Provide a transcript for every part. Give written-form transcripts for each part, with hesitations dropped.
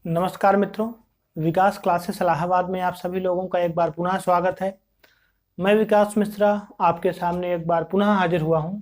नमस्कार मित्रों, विकास क्लासेस इलाहाबाद में आप सभी लोगों का एक बार पुनः स्वागत है। मैं विकास मिश्रा आपके सामने एक बार पुनः हाजिर हुआ हूं।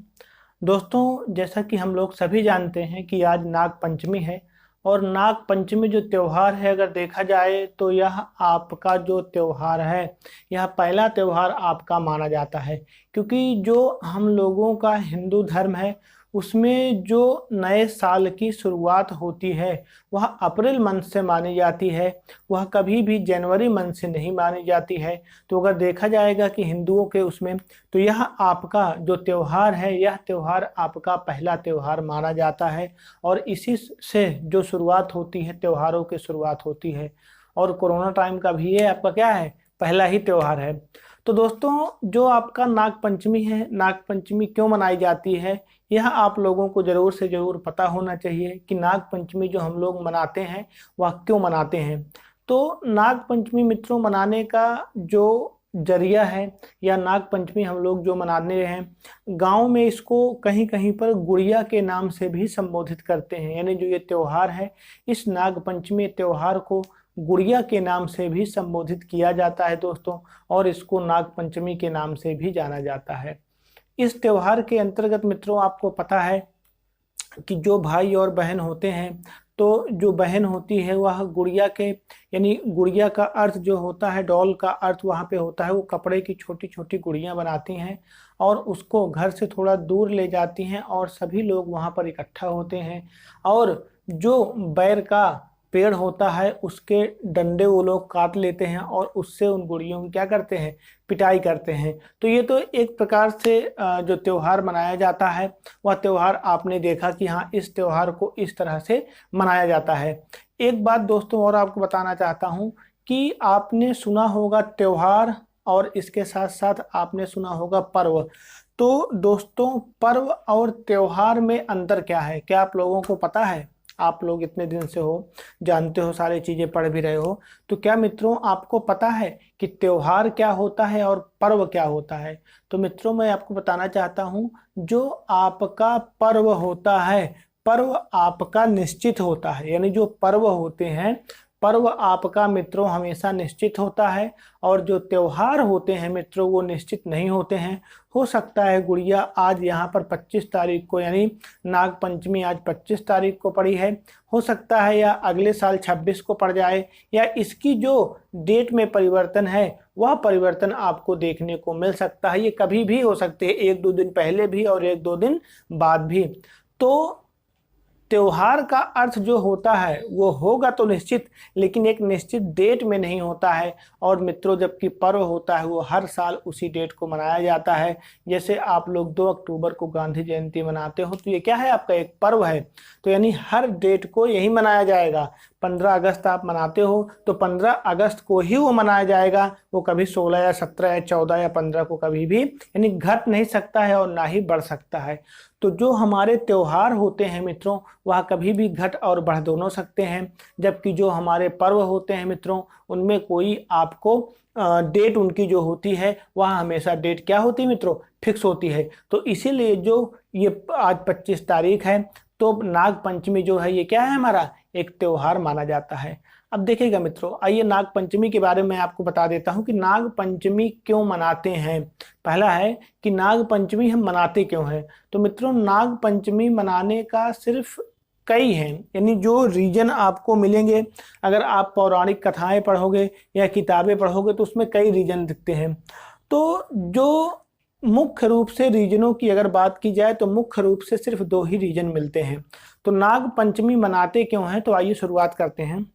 दोस्तों, जैसा कि हम लोग सभी जानते हैं कि आज नाग पंचमी है और नाग पंचमी जो त्यौहार है, अगर देखा जाए तो यह आपका जो त्यौहार है, यह पहला त्यौहार आपका माना जाता है। क्योंकि जो हम लोगों का हिंदू धर्म है उसमें जो नए साल की शुरुआत होती है वह अप्रैल मंथ से मानी जाती है, वह कभी भी जनवरी मंथ से नहीं मानी जाती है। तो अगर देखा जाएगा कि हिंदुओं के उसमें, तो यह आपका जो त्यौहार है, यह त्यौहार आपका पहला त्यौहार माना जाता है और इसी से जो शुरुआत होती है, त्योहारों की शुरुआत होती है। और कोरोना टाइम का भी ये आपका क्या है, पहला ही त्यौहार है। तो दोस्तों, जो आपका नाग पंचमी है, नाग पंचमी क्यों मनाई जाती है, यह आप लोगों को जरूर से जरूर पता होना चाहिए कि नाग पंचमी जो हम लोग मनाते हैं वह क्यों मनाते हैं। तो नाग पंचमी मित्रों मनाने का जो जरिया है, या नाग पंचमी हम लोग जो मनाने हैं, गांव में इसको कहीं कहीं पर गुड़िया के नाम से भी संबोधित करते हैं। यानी जो ये त्यौहार है, इस नाग पंचमी त्यौहार को गुड़िया के नाम से भी संबोधित किया जाता है दोस्तों, और इसको नाग पंचमी के नाम से भी जाना जाता है। इस त्योहार के अंतर्गत मित्रों आपको पता है कि जो भाई और बहन होते हैं, तो जो बहन होती है वह गुड़िया के, यानी गुड़िया का अर्थ जो होता है, डॉल का अर्थ वहाँ पे होता है, वो कपड़े की छोटी छोटी गुड़ियाँ बनाती हैं और उसको घर से थोड़ा दूर ले जाती हैं और सभी लोग वहाँ पर इकट्ठा होते हैं। और जो बैर का पेड़ होता है उसके डंडे वो लोग काट लेते हैं और उससे उन गुड़ियों की क्या करते हैं, पिटाई करते हैं। तो ये तो एक प्रकार से जो त्यौहार मनाया जाता है, वह त्यौहार आपने देखा कि हाँ, इस त्यौहार को इस तरह से मनाया जाता है। एक बात दोस्तों और आपको बताना चाहता हूँ कि आपने सुना होगा त्यौहार और इसके साथ साथ आपने सुना होगा पर्व। तो दोस्तों, पर्व और त्यौहार में अंतर क्या है, क्या आप लोगों को पता है? आप लोग इतने दिन से हो, जानते हो, सारी चीजें पढ़ भी रहे हो, तो क्या मित्रों आपको पता है कि त्योहार क्या होता है और पर्व क्या होता है? तो मित्रों, मैं आपको बताना चाहता हूं, जो आपका पर्व होता है, पर्व आपका निश्चित होता है। यानी जो पर्व होते हैं, पर्व आपका मित्रों हमेशा निश्चित होता है, और जो त्योहार होते हैं मित्रों वो निश्चित नहीं होते हैं। हो सकता है गुड़िया आज यहाँ पर 25 तारीख को, यानी नाग पंचमी आज 25 तारीख को पड़ी है, हो सकता है या अगले साल 26 को पड़ जाए, या इसकी जो डेट में परिवर्तन है वह परिवर्तन आपको देखने को मिल सकता है। ये कभी भी हो सकते हैं, एक दो दिन पहले भी और एक दो दिन बाद भी। तो त्योहार का अर्थ जो होता है वो होगा तो निश्चित, लेकिन एक निश्चित डेट में नहीं होता है। और मित्रों, जबकि पर्व होता है वो हर साल उसी डेट को मनाया जाता है। जैसे आप लोग 2 अक्टूबर को गांधी जयंती मनाते हो, तो ये क्या है, आपका एक पर्व है। तो यानी हर डेट को यही मनाया जाएगा। 15 अगस्त आप मनाते हो तो 15 अगस्त को ही वो मनाया जाएगा, वो कभी 16 या 17 या 14 या 15 को कभी भी यानी घट नहीं सकता है और ना ही बढ़ सकता है। तो जो हमारे त्योहार होते हैं मित्रों, वह कभी भी घट और बढ़ दोनों सकते हैं, जबकि जो हमारे पर्व होते हैं मित्रों, उनमें कोई आपको डेट उनकी जो होती है वह हमेशा डेट क्या होती है मित्रों, फिक्स होती है। तो इसीलिए जो ये आज 25 तारीख है, तो नाग पंचमी जो है ये क्या है, हमारा एक त्योहार माना जाता है। अब देखिएगा मित्रों, आइए नाग पंचमी के बारे में आपको बता देता हूं कि नाग पंचमी क्यों मनाते हैं। पहला है कि नाग पंचमी हम मनाते क्यों हैं। तो मित्रों, नाग पंचमी मनाने का सिर्फ कई हैं, यानी जो रीजन आपको मिलेंगे, अगर आप पौराणिक कथाएं पढ़ोगे या किताबें पढ़ोगे तो उसमें कई रीजन दिखते हैं। तो जो मुख्य रूप से रीजनों की अगर बात की जाए तो मुख्य रूप से सिर्फ 2 ही रीजन मिलते हैं। तो नाग पंचमी मनाते क्यों हैं, तो आइए शुरुआत करते हैं।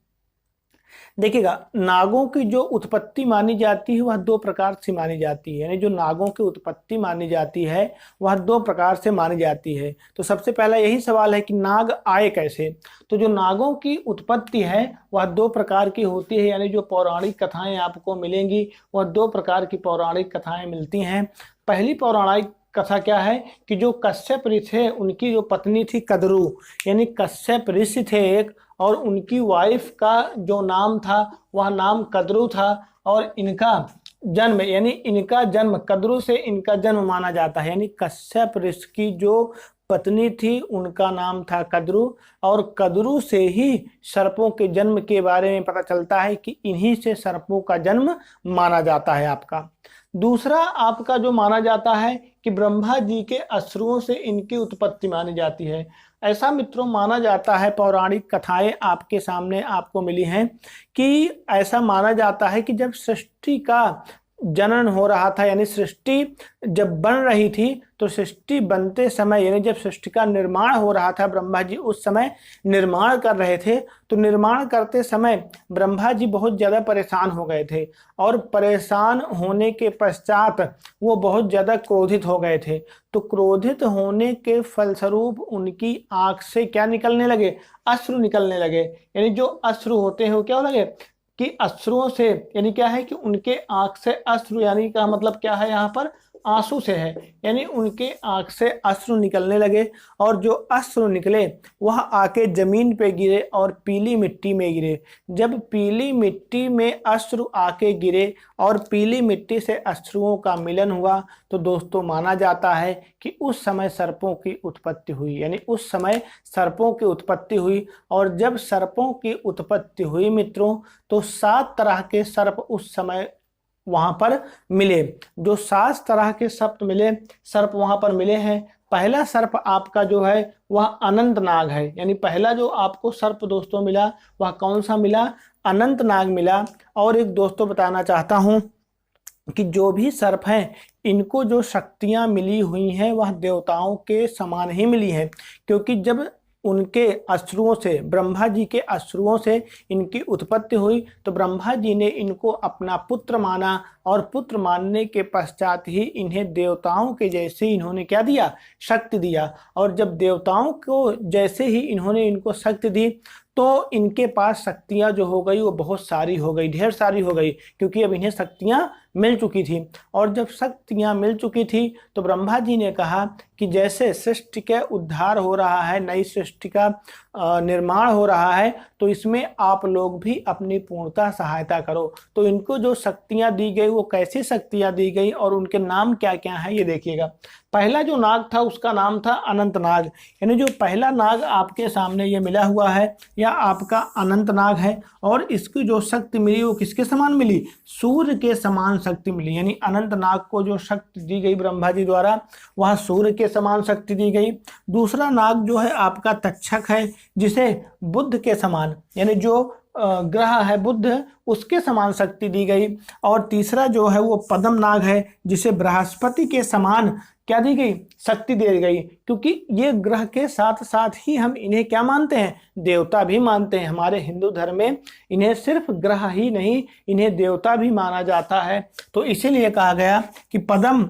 देखिएगा, नागों की जो उत्पत्ति मानी जाती है वह 2 प्रकार से मानी जाती है। यानी जो नागों की उत्पत्ति मानी जाती है वह 2 प्रकार से मानी जाती है। तो सबसे पहला यही सवाल है कि नाग आए कैसे। तो जो नागों की उत्पत्ति है वह 2 प्रकार की होती है। यानी जो पौराणिक कथाएं आपको मिलेंगी वह 2 प्रकार की पौराणिक कथाएं मिलती हैं। पहली पौराणिक कथा क्या है कि जो कश्यप ऋषि है उनकी जो पत्नी थी कद्रू, यानी कश्यप ऋषि थे एक, और उनकी वाइफ का जो नाम था वह नाम कद्रू था, और इनका जन्म, यानी इनका जन्म कद्रू से इनका जन्म माना जाता है। यानी कश्यप ऋषि की जो पत्नी थी, उनका नाम था कद्रू, और कद्रू से ही सर्पों के जन्म के बारे में पता चलता है कि इन्हीं से सर्पों का जन्म माना जाता है आपका। दूसरा आपका जो माना जाता है कि ब्रह्मा जी के अश्रुओं से इनकी उत्पत्ति मानी जाती है। ऐसा मित्रों माना जाता है, पौराणिक कथाएं आपके सामने आपको मिली हैं कि ऐसा माना जाता है कि जब सृष्टि का जनन हो रहा था, यानी सृष्टि जब बन रही थी, तो सृष्टि बनते समय यानी जब सृष्टि का निर्माण हो रहा था, ब्रह्मा जी उस समय निर्माण कर रहे थे, तो निर्माण करते समय ब्रह्मा जी बहुत ज़्यादा परेशान हो गए थे, और परेशान होने के पश्चात वो बहुत ज़्यादा क्रोधित हो गए थे। तो क्रोधित होने के फलस्वरूप उनकी आँख से क्या निकलने लगे? अश्रु निकलने लगे। यानी जो अश्रु होते हैं वो क्या हो लगे कि अश्रुओं से, यानी क्या है कि उनके आंख से अश्रु, यानी का मतलब क्या है यहाँ पर आंसू से है, यानी उनके आंख से अश्रु निकलने लगे, और जो अश्रु निकले वह आके जमीन पे गिरे और पीली मिट्टी में गिरे। जब पीली मिट्टी में अश्रु आके गिरे और पीली मिट्टी से अश्रुओं का मिलन हुआ, तो दोस्तों माना जाता है कि उस समय सर्पों की उत्पत्ति हुई, यानी उस समय सर्पों की उत्पत्ति हुई। और जब सर्पों की उत्पत्ति हुई मित्रों, तो 7 तरह के सर्प उस समय वहां पर मिले। जो 7 तरह के सर्प वहां पर मिले हैं। पहला सर्प आपका जो है वह अनंत नाग है, यानी पहला जो आपको सर्प दोस्तों मिला वह कौन सा मिला? अनंत नाग मिला। और एक दोस्तों बताना चाहता हूं कि जो भी सर्प हैं इनको जो शक्तियां मिली हुई हैं वह देवताओं के समान ही मिली हैं, क्योंकि जब उनके अश्रुओं से, ब्रह्मा जी के अश्रुओं से इनकी उत्पत्ति हुई, तो ब्रह्मा जी ने इनको अपना पुत्र माना, और पुत्र मानने के पश्चात ही इन्हें देवताओं के जैसे इन्होंने क्या दिया? शक्ति दिया। और जब देवताओं को जैसे ही इन्होंने इनको शक्ति दी, तो इनके पास शक्तियां जो हो गई वो बहुत सारी हो गई, ढेर सारी हो गई, क्योंकि अब इन्हें शक्तियां मिल चुकी थी। और जब शक्तियां मिल चुकी थी, तो ब्रह्मा जी ने कहा कि जैसे सृष्टि का उद्धार हो रहा है, नई सृष्टि का निर्माण हो रहा है, तो इसमें आप लोग भी अपनी पूर्णतः सहायता करो। तो इनको जो शक्तियां दी गई वो कैसी शक्तियां दी गई और उनके नाम क्या क्या हैं ये देखिएगा। पहला जो नाग था उसका नाम था अनंत नाग, यानी जो पहला नाग आपके सामने ये मिला हुआ है यह आपका अनंत नाग है। और इसकी जो शक्ति मिली वो किसके समान मिली? सूर्य के समान शक्ति मिली। यानी अनंत नाग को जो शक्ति दी गई ब्रह्मा जी द्वारा वह सूर्य के समान शक्ति दी गई। दूसरा नाग जो है आपका तक्षक है, जिसे बुद्ध के समान, यानी जो ग्रह है बुद्ध, उसके समान शक्ति दी गई। और तीसरा जो है वो पद्म नाग है, जिसे बृहस्पति के समान क्या दी गई? शक्ति दी गई, क्योंकि ये ग्रह के साथ साथ ही हम इन्हें क्या मानते हैं? देवता भी मानते हैं। हमारे हिंदू धर्म में इन्हें सिर्फ ग्रह ही नहीं, इन्हें देवता भी माना जाता है। तो इसीलिए कहा गया कि पद्म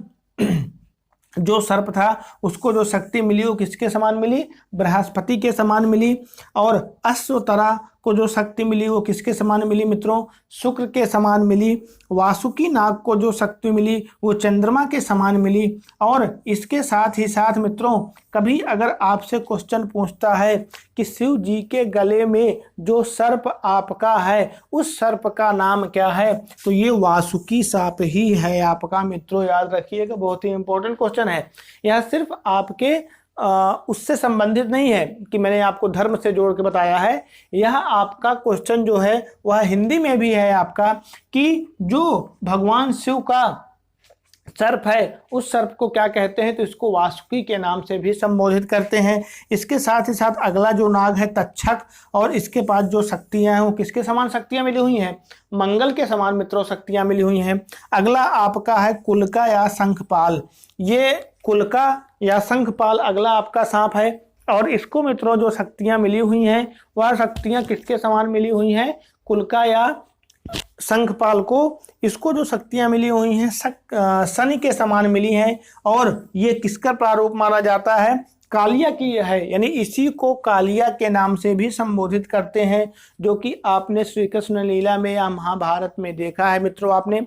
जो सर्प था उसको जो शक्ति मिली वो किसके समान मिली? बृहस्पति के समान मिली। और अश्वतरा को जो शक्ति मिली वो किसके समान मिली मित्रों? शुक्र के समान मिली। वासुकी नाग को जो शक्ति मिली वो चंद्रमा के समान मिली। और इसके साथ ही साथ मित्रों, कभी अगर आपसे क्वेश्चन पूछता है कि शिव जी के गले में जो सर्प आपका है उस सर्प का नाम क्या है, तो ये वासुकी सांप ही है आपका। मित्रों याद रखिएगा, बहुत ही इंपॉर्टेंट क्वेश्चन है। यह सिर्फ आपके उससे संबंधित नहीं है कि मैंने आपको धर्म से जोड़ के बताया है। यह आपका क्वेश्चन जो है वह हिंदी में भी है आपका, कि जो भगवान शिव का सर्प है उस सर्प को क्या कहते हैं? तो इसको वासुकी के नाम से भी संबोधित करते हैं। इसके साथ ही साथ अगला जो नाग है तक्षक, और इसके पास जो शक्तियां हैं वो किसके समान शक्तियां मिली हुई हैं? मंगल के समान मित्रों शक्तियां मिली हुई हैं। अगला आपका है कुलका या शंखपाल। ये कुलका या शंखपाल अगला आपका सांप है, और इसको मित्रों जो शक्तियां मिली हुई हैं वह शक्तियां किसके समान मिली हुई हैं? कुलका या शंखपाल को इसको जो शक्तियां मिली हुई हैं शनि के समान मिली हैं। और ये किसका प्रारूप माना जाता है? कालिया की है, यानी इसी को कालिया के नाम से भी संबोधित करते हैं, जो कि आपने श्री कृष्ण लीला में या महाभारत में देखा है मित्रों आपने,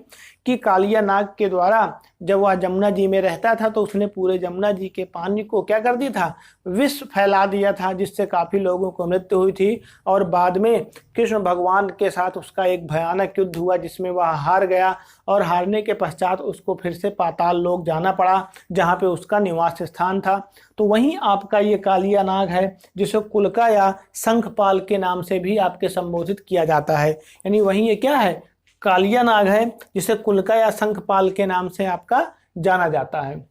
कि कालिया नाग के द्वारा जब वह जमुना जी में रहता था तो उसने पूरे जमुना जी के पानी को क्या कर दिया था, विष फैला दिया था, जिससे काफी लोगों को मृत्यु हुई थी। और बाद में कृष्ण भगवान के साथ उसका एक भयानक युद्ध हुआ जिसमें वह हार गया, और हारने के पश्चात उसको फिर से पाताल लोक जाना पड़ा जहाँ पे उसका निवास स्थान था। तो वहीं आपका ये कालिया नाग है जिसे कुलका या शंखपाल के नाम से भी आपके संबोधित किया जाता है। यानी वहीं ये क्या है, कालिया नाग है जिसे कुलका या शंखपाल के नाम से आपका जाना जाता है।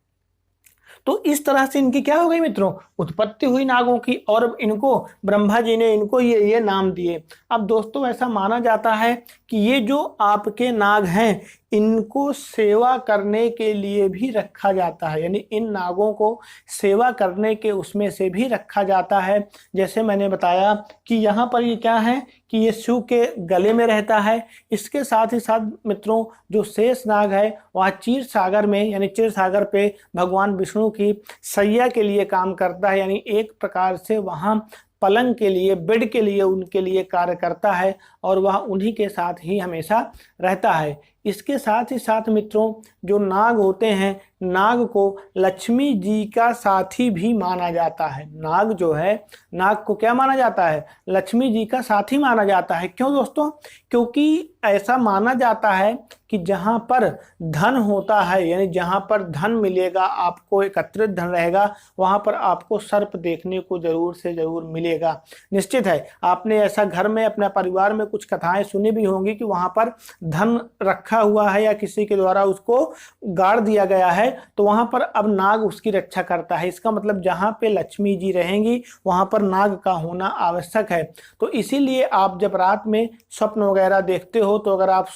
तो इस तरह से इनकी क्या हो गई मित्रों, उत्पत्ति हुई नागों की, और इनको ब्रह्मा जी ने इनको ये नाम दिए। अब दोस्तों ऐसा माना जाता है कि ये जो आपके नाग हैं इनको सेवा करने के लिए भी रखा जाता है, यानी इन नागों को सेवा करने के उसमें से भी रखा जाता है। जैसे मैंने बताया कि यहाँ पर ये क्या है कि ये शिव के गले में रहता है। इसके साथ ही साथ मित्रों जो शेष नाग है वह क्षीर सागर में यानी क्षीर सागर पे भगवान विष्णु की सैया के लिए काम करता है, यानी एक प्रकार से वहाँ पलंग के लिए, बेड के लिए उनके लिए कार्य करता है, और वह उन्हीं के साथ ही हमेशा रहता है। इसके साथ ही साथ मित्रों जो नाग होते हैं, नाग को लक्ष्मी जी का साथी भी माना जाता है। नाग जो है, नाग को क्या माना जाता है, लक्ष्मी जी का साथी माना जाता है। क्यों दोस्तों, क्योंकि ऐसा माना जाता है कि जहाँ पर धन होता है, यानी जहाँ पर धन मिलेगा, आपको एकत्रित धन रहेगा, वहाँ पर आपको सर्प देखने को जरूर से जरूर मिलेगा। निश्चित है आपने ऐसा घर में अपने परिवार में कुछ कथाएं सुनी भी होंगी कि वहाँ पर धन रखा हुआ है या किसी के द्वारा उसको गाड़ दिया गया है, तो वहाँ पर अब नाग उसकी रक्षा करता है। इसका मतलब जहाँ पे लक्ष्मी जी रहेंगी वहाँ पर नाग का होना आवश्यक है। तो इसीलिए आप जब रात में स्वप्न वगैरह देखते हो, तो अगर आप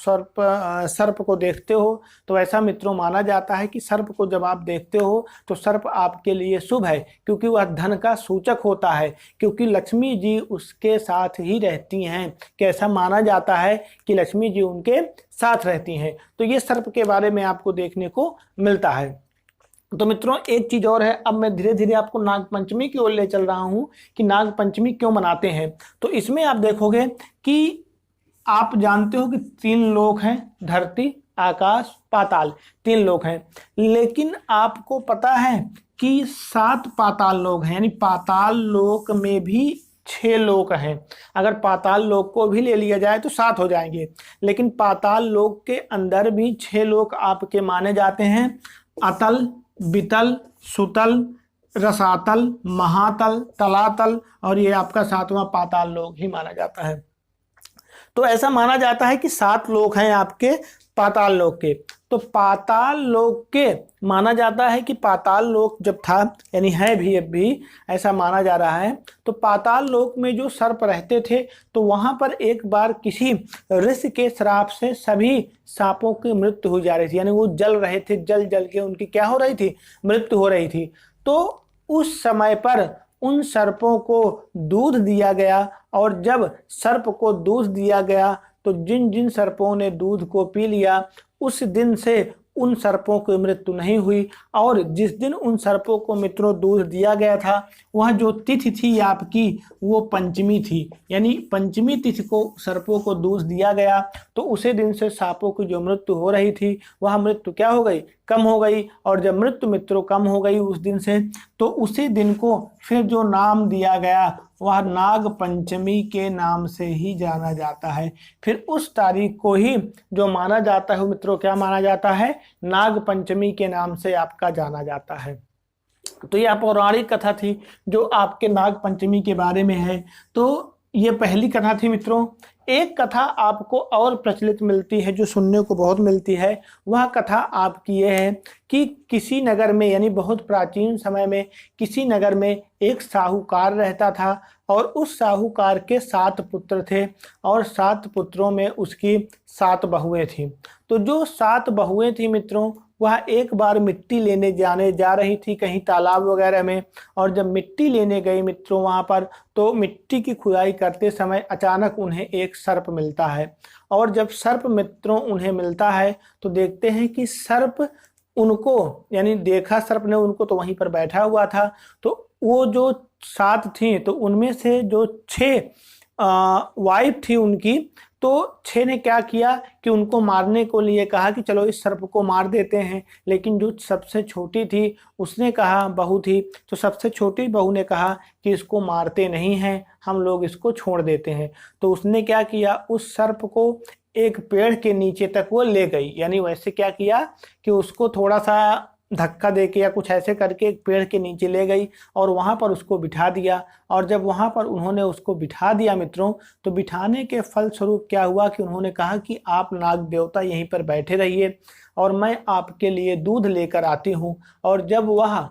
सर्प को देखते हो तो ऐसा मित्रों माना जाता है कि सर्प को जब आप देखते हो तो सर्प आपके लिए शुभ है, क्योंकि वह धन का सूचक होता है, क्योंकि लक्ष्मी जी उसके साथ ही रहती हैं। कैसा माना जाता है कि लक्ष्मी जी उनके साथ रहती हैं। तो ये सर्प के बारे में आपको देखने को मिलता है। तो मित्रों एक चीज और है, अब मैं धीरे धीरे आपको नाग पंचमी की ओर ले चल रहा हूं कि नाग पंचमी क्यों मनाते हैं। तो इसमें आप देखोगे कि आप जानते हो कि 3 लोक हैं, धरती, आकाश, पाताल, 3 लोक हैं। लेकिन आपको पता है कि 7 पाताल लोक हैं, यानी पाताल लोक में भी 6 लोक हैं। अगर पाताल लोक को भी ले लिया जाए तो 7 हो जाएंगे, लेकिन पाताल लोक के अंदर भी 6 लोक आपके माने जाते हैं। अतल, वितल, सुतल, रसातल, महातल, तलातल, और ये आपका 7वां पाताल लोक ही माना जाता है। तो ऐसा माना जाता है कि 7 लोक हैं आपके पाताल लोक के। तो पाताल लोक के माना जाता है कि पाताल लोक जब था, यानी है भी अब भी ऐसा माना जा रहा है, तो पाताल लोक में जो सर्प रहते थे तो वहां पर एक बार किसी ऋषि के श्राप से सभी सांपों की मृत्यु हो जा रही थी, यानी वो जल रहे थे, जल जल के उनकी क्या हो रही थी, मृत्यु हो रही थी। तो उस समय पर उन सर्पों को दूध दिया गया, और जब सर्प को दूध दिया गया तो जिन जिन सर्पों ने दूध को पी लिया उस दिन से उन सर्पों की मृत्यु नहीं हुई। और जिस दिन उन सर्पों को मित्रों दूध दिया गया था वह जो तिथि थी आपकी वो पंचमी थी, यानी पंचमी तिथि को सर्पों को दूध दिया गया, तो उसी दिन से सांपों की जो मृत्यु हो रही थी वह मृत्यु क्या हो गई, कम हो गई। और जब मृत्यु मित्रों कम हो गई उस दिन से, तो उसी दिन को फिर जो नाम दिया गया वह नाग पंचमी के नाम से ही जाना जाता है। फिर उस तारीख को ही जो माना जाता है मित्रों क्या माना जाता है, नाग पंचमी के नाम से आपका जाना जाता है। तो यह पौराणिक कथा थी जो आपके नाग पंचमी के बारे में है। तो ये पहली कथा थी मित्रों। एक कथा आपको और प्रचलित मिलती है जो सुनने को बहुत मिलती है, वह कथा आपकी ये है कि किसी नगर में, यानी बहुत प्राचीन समय में किसी नगर में एक साहूकार रहता था, और उस साहूकार के 7 पुत्र थे, और 7 पुत्रों में उसकी 7 बहुएं थीं। तो जो 7 बहुएं थी मित्रों वह एक बार मिट्टी लेने जा रही थी कहीं तालाब वगैरह में, और जब मिट्टी लेने गई मित्रों वहाँ पर, तो मिट्टी की खुदाई करते समय अचानक उन्हें एक सर्प मिलता है। और जब सर्प मित्रों उन्हें मिलता है तो देखते हैं कि सर्प उनको, यानी देखा सर्प ने उनको तो वहीं पर बैठा हुआ था। तो वो जो 7 थी तो उनमें से जो 6 वाइफ थी उनकी, तो 6 ने क्या किया कि उनको मारने को लिए कहा कि चलो इस सर्प को मार देते हैं। लेकिन जो सबसे छोटी थी उसने कहा, बहू थी, तो सबसे छोटी बहू ने कहा कि इसको मारते नहीं हैं, हम लोग इसको छोड़ देते हैं। तो उसने क्या किया, उस सर्प को एक पेड़ के नीचे तक वो ले गई। यानी वैसे क्या किया कि उसको थोड़ा सा धक्का देके या कुछ ऐसे करके एक पेड़ के नीचे ले गई और वहां पर उसको बिठा दिया। और जब वहां पर उन्होंने उसको बिठा दिया मित्रों, तो बिठाने के फलस्वरूप क्या हुआ कि उन्होंने कहा कि आप नाग देवता यहीं पर बैठे रहिए और मैं आपके लिए दूध लेकर आती हूँ। और जब वह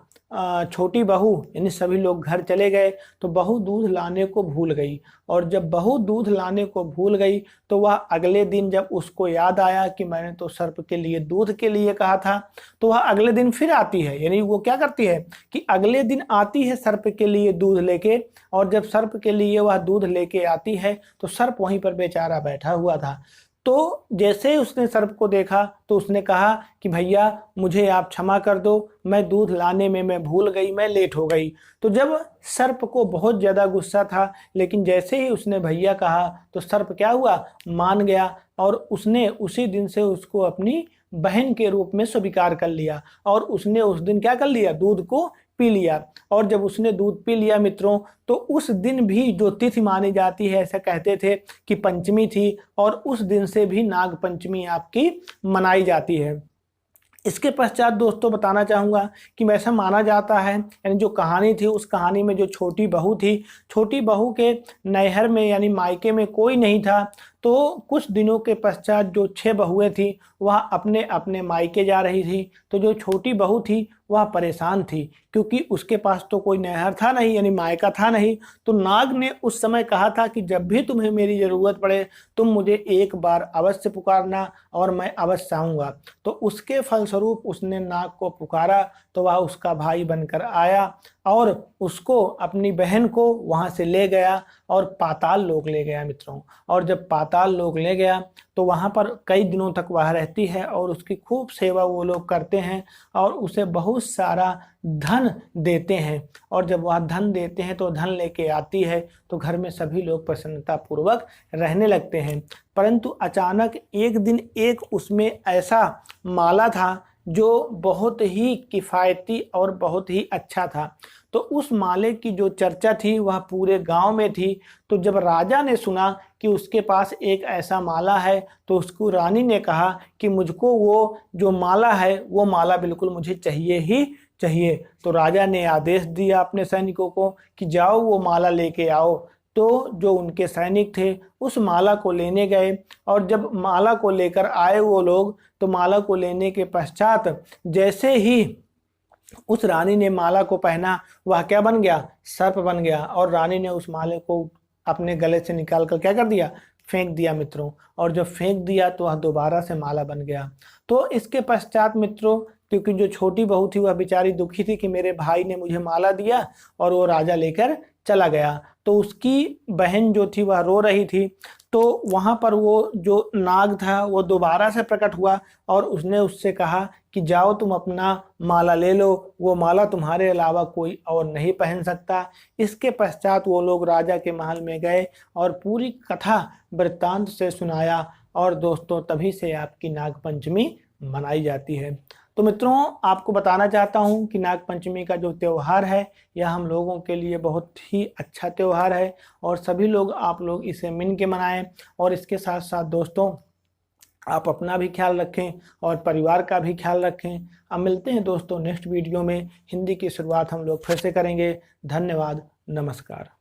छोटी बहू यानी सभी लोग घर चले गए तो बहू दूध लाने को भूल गई। और जब बहू दूध लाने को भूल गई तो वह अगले दिन जब उसको याद आया कि मैंने तो सर्प के लिए दूध के लिए कहा था, तो वह अगले दिन फिर आती है। यानी वो क्या करती है कि अगले दिन आती है सर्प के लिए दूध लेके। और जब सर्प के लिए वह दूध लेके आती है तो सर्प वहीं पर बेचारा बैठा हुआ था। तो जैसे ही उसने सर्प को देखा तो उसने कहा कि भैया मुझे आप क्षमा कर दो, मैं दूध लाने में मैं भूल गई, मैं लेट हो गई। तो जब सर्प को बहुत ज़्यादा गुस्सा था, लेकिन जैसे ही उसने भैया कहा तो सर्प क्या हुआ, मान गया। और उसने उसी दिन से उसको अपनी बहन के रूप में स्वीकार कर लिया और उसने उस दिन क्या कर लिया, दूध को पी लिया। और जब उसने दूध पी लिया मित्रों, तो उस दिन भी जो तिथि मानी जाती है, ऐसा कहते थे कि पंचमी थी, और उस दिन से भी नाग पंचमी आपकी मनाई जाती है। इसके पश्चात दोस्तों बताना चाहूँगा कि ऐसा माना जाता है, यानी जो कहानी थी उस कहानी में जो छोटी बहू थी, छोटी बहू के नैहर में यानी मायके में कोई नहीं था। तो कुछ दिनों के पश्चात जो 6 बहुएं थी वह अपने अपने मायके जा रही थी। तो जो छोटी बहू थी वह परेशान थी क्योंकि उसके पास तो कोई नैहर था नहीं, यानी मायका था नहीं। तो नाग ने उस समय कहा था कि जब भी तुम्हें मेरी ज़रूरत पड़े तुम मुझे एक बार अवश्य पुकारना और मैं अवश्य आऊँगा। तो उसके फलस्वरूप उसने नाग को पुकारा तो वह उसका भाई बनकर आया और उसको अपनी बहन को वहाँ से ले गया और पाताल लोक ले गया मित्रों। और जब पाताल लोक ले गया तो वहाँ पर कई दिनों तक वह रहती है और उसकी खूब सेवा वो लोग करते हैं और उसे बहुत सारा धन देते हैं। और जब वह धन देते हैं तो धन लेके आती है तो घर में सभी लोग प्रसन्नता पूर्वक रहने लगते हैं। परंतु अचानक एक दिन एक उसमें ऐसा माला था जो बहुत ही किफ़ायती और बहुत ही अच्छा था। तो उस माले की जो चर्चा थी वह पूरे गांव में थी। तो जब राजा ने सुना कि उसके पास एक ऐसा माला है तो उसको रानी ने कहा कि मुझको वो जो माला है वो माला बिल्कुल मुझे चाहिए ही चाहिए। तो राजा ने आदेश दिया अपने सैनिकों को कि जाओ वो माला लेके आओ। तो जो उनके सैनिक थे उस माला को लेने गए और जब माला को लेकर आए वो लोग, तो माला को लेने के पश्चात जैसे ही उस रानी ने माला को पहना वह क्या बन गया, सर्प बन गया। और रानी ने उस माले को अपने गले से निकाल कर क्या कर दिया, फेंक दिया मित्रों। और जब फेंक दिया तो वह दोबारा से माला बन गया। तो इसके पश्चात मित्रों, क्योंकि जो छोटी बहू थी वह बेचारी दुखी थी कि मेरे भाई ने मुझे माला दिया और वो राजा लेकर चला गया, तो उसकी बहन जो थी वह रो रही थी। तो वहाँ पर वो जो नाग था वो दोबारा से प्रकट हुआ और उसने उससे कहा कि जाओ तुम अपना माला ले लो, वो माला तुम्हारे अलावा कोई और नहीं पहन सकता। इसके पश्चात वो लोग राजा के महल में गए और पूरी कथा वृत्तांत से सुनाया और दोस्तों तभी से आपकी नाग पंचमी मनाई जाती है। तो मित्रों आपको बताना चाहता हूं कि नाग पंचमी का जो त्यौहार है यह हम लोगों के लिए बहुत ही अच्छा त्यौहार है और सभी लोग आप लोग इसे मिल के मनाएं। और इसके साथ साथ दोस्तों आप अपना भी ख्याल रखें और परिवार का भी ख्याल रखें। अब मिलते हैं दोस्तों नेक्स्ट वीडियो में। हिंदी की शुरुआत हम लोग फिर से करेंगे। धन्यवाद, नमस्कार।